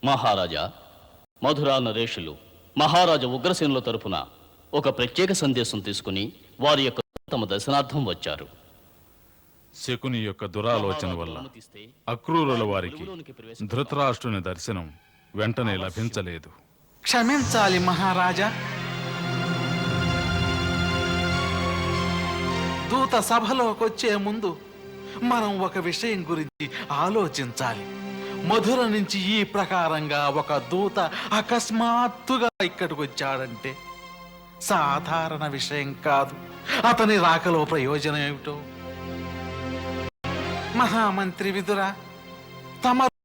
మహారాజా, మధురా నరేషులు మహారాజా ఉగ్రసేనుల తరపున ఒక ప్రత్యేక సందేశం తీసుకుని వారి యొక్క తమ దర్శనార్థం వచ్చారు. శకుని యొక్క దురాలోచన వల్ల అక్రూరుల వారికి ధృతరాష్ట్రుని దర్శనం వెంటనే లభించలేదు. క్షమించాలి మహారాజా. దూత సభలోకొచ్చే ముందు మనం ఒక విషయం గురించి ఆలోచించాలి. మధుర నుంచి ఈ ప్రకారంగా ఒక దూత అకస్మాత్తుగా ఇక్కడికి వచ్చాడంటే సాధారణ విషయం కాదు. అతని రాకలో ప్రయోజనం ఏమిటో? మహామంత్రి విదుర, తమ